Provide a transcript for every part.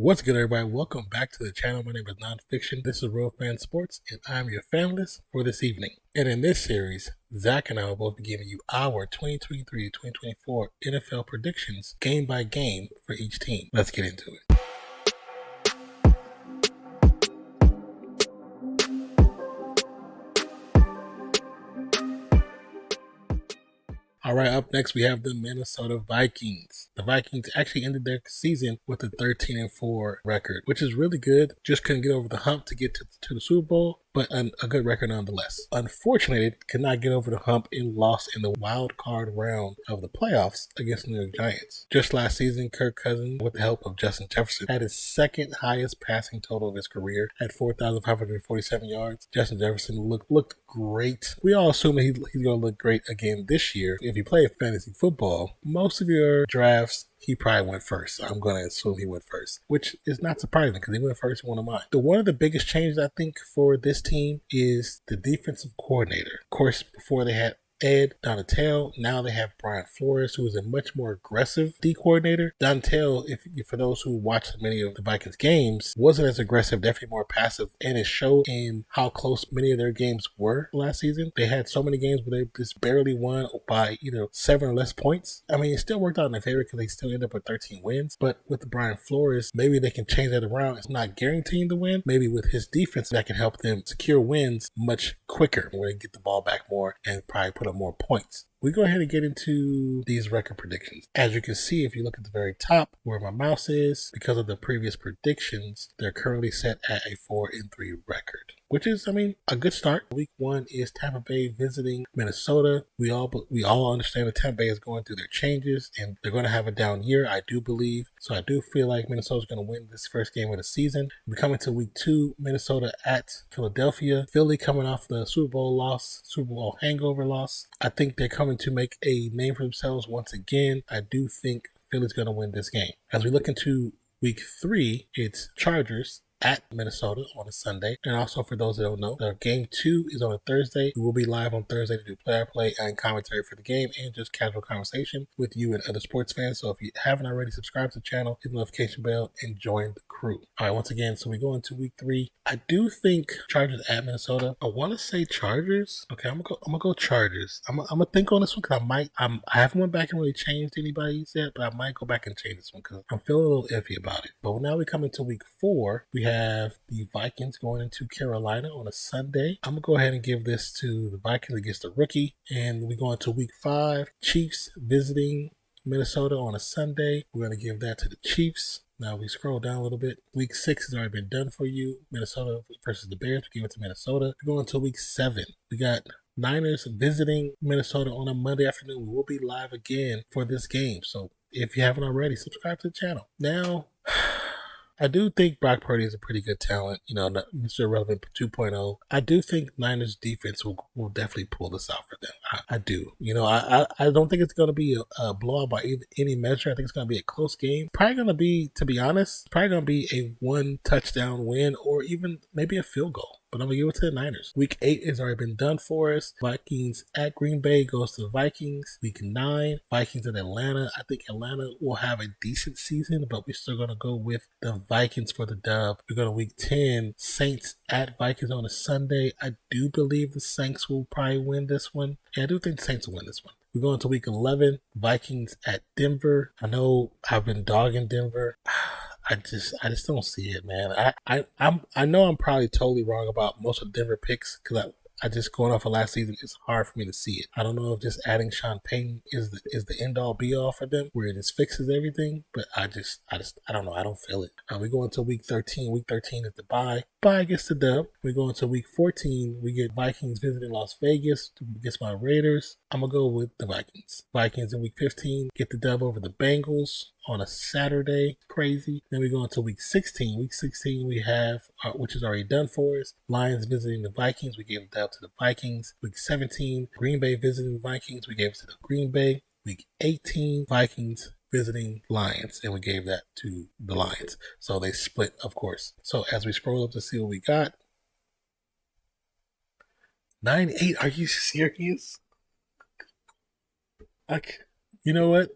What's good, everybody? Welcome back to the channel. My name is Nonpfixion. This is Real Fan Sports, and I'm your FANALYST for this evening. And in this series, Zach and I will both be giving you our 2023-2024 NFL predictions game by game for each team. Let's get into it. All right, up next we have the Minnesota Vikings. The Vikings actually ended their season with a 13-4 record, which is really good. Just couldn't get over the hump to get to the Super Bowl, but a good record nonetheless. Unfortunately, it could not get over the hump and lost in the wild card round of the playoffs against the New York Giants. Just last season, Kirk Cousins, with the help of Justin Jefferson, had his second highest passing total of his career at 4,547 yards. Justin Jefferson looked great. We all assume that he's going to look great again this year. If you play fantasy football, most of your drafts, he probably went first. I'm going to assume he went first, which is not surprising because he went first in one of mine. One of the biggest changes, I think, for this team is the defensive coordinator. Of course, before they had Ed Donatell, now they have Brian Flores, who is a much more aggressive D coordinator. Donatell, for those who watched many of the Vikings games, wasn't as aggressive, definitely more passive, and it showed in how close many of their games were last season. They had so many games where they just barely won by either 7 or less points. I mean, it still worked out in their favor because they still ended up with 13 wins, but with the Brian Flores, maybe they can change that around. It's not guaranteeing the win. Maybe with his defense, that can help them secure wins much quicker when they get the ball back more and probably put up more points. We go ahead and get into these record predictions. As you can see, if you look at the very top where my mouse is, because of the previous predictions, they're currently set at a 4-3 record, which is, a good start. Week 1 is Tampa Bay visiting Minnesota. We all understand that Tampa Bay is going through their changes and they're going to have a down year, I do believe. So I do feel like Minnesota's going to win this first game of the season. We're coming to week 2, Minnesota at Philadelphia. Philly coming off the Super Bowl hangover loss. I think they're coming to make a name for themselves once again. I do think Philly's going to win this game. As we look into week 3, it's Chargers at Minnesota on a Sunday. And also, for those that don't know, the game 2 is on a Thursday. We will be live on Thursday to do play and commentary for the game and just casual conversation with you and other sports fans. So if you haven't already, subscribe to the channel, hit the notification bell, and join the crew. All right, once again, so we go into week 3. I do think Chargers at Minnesota. I want to say Chargers. Okay, I'm gonna go Chargers. I'm gonna think on this one because I haven't went back and really changed anybody's yet, but I might go back and change this one because I'm feeling a little iffy about it. But now we come into week 4. We have the Vikings going into Carolina on a Sunday. I'm going to go ahead and give this to the Vikings against the rookie. And we go into week 5, Chiefs visiting Minnesota on a Sunday. We're going to give that to the Chiefs. Now we scroll down a little bit. Week 6 has already been done for you. Minnesota versus the Bears. We give it to Minnesota. We go into week 7. We got Niners visiting Minnesota on a Monday afternoon. We will be live again for this game. So if you haven't already, subscribe to the channel. Now, I do think Brock Purdy is a pretty good talent, Mr. Irrelevant 2.0. I do think Niners defense will definitely pull this out for them. I do. I don't think it's going to be a blowout by any measure. I think it's going to be a close game. Probably going to be, to be honest, probably going to be a 1 touchdown win or even maybe a field goal. But I'm going to give it to the Niners. Week 8 has already been done for us. Vikings at Green Bay goes to the Vikings. Week 9, Vikings at Atlanta. I think Atlanta will have a decent season, but we're still going to go with the Vikings for the dub. We go to week 10, Saints at Vikings on a Sunday. I do believe the Saints will probably win this one. Yeah, I do think the Saints will win this one. We go into week 11, Vikings at Denver. I know I've been dogging Denver. I just don't see it, man. I know I'm probably totally wrong about most of Denver picks because I just going off of last season, it's hard for me to see it. I don't know if just adding Sean Payton is the end all be all for them, where it just fixes everything. But I don't know. I don't feel it. We go into week 13. Week 13 is the bye. Bye gets the dub. We go into week 14. We get Vikings visiting Las Vegas against my Raiders. I'm gonna go with the Vikings. Vikings in week 15 get the dub over the Bengals on a Saturday. Crazy. Then we go into week 16. Week 16 we have, which is already done for us, Lions visiting the Vikings. We gave the dub to the Vikings. Week 17, Green Bay visiting the Vikings. We gave it to the Green Bay. Week 18, Vikings visiting Lions, and we gave that to the Lions. So they split, of course. So as we scroll up to see what we got, 9-8. Are you serious? You know what?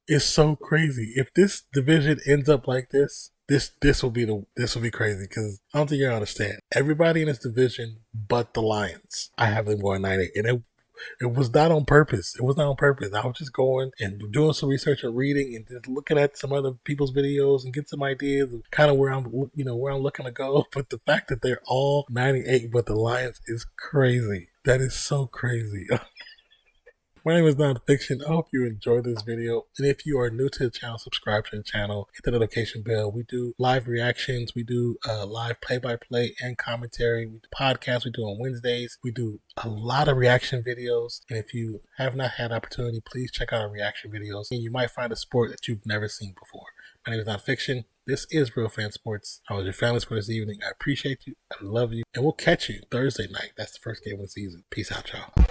It's so crazy. If this division ends up like this, This will be crazy because I don't think you understand. Everybody in this division but the Lions, I have them going 9-8, and it was not on purpose. It was not on purpose. I was just going and doing some research and reading and just looking at some other people's videos and get some ideas of kind of where I'm looking to go. But the fact that they're all 98 but the Lions is crazy. That is so crazy. My name is Nonpfixion. I hope you enjoyed this video. And if you are new to the channel, subscribe to the channel. Hit the notification bell. We do live reactions. We do live play-by-play and commentary. We do podcasts we do on Wednesdays. We do a lot of reaction videos. And if you have not had opportunity, please check out our reaction videos. And you might find a sport that you've never seen before. My name is Nonpfixion. This is Real Fan Sports. I was your FANALYST for this evening. I appreciate you. I love you. And we'll catch you Thursday night. That's the first game of the season. Peace out, y'all.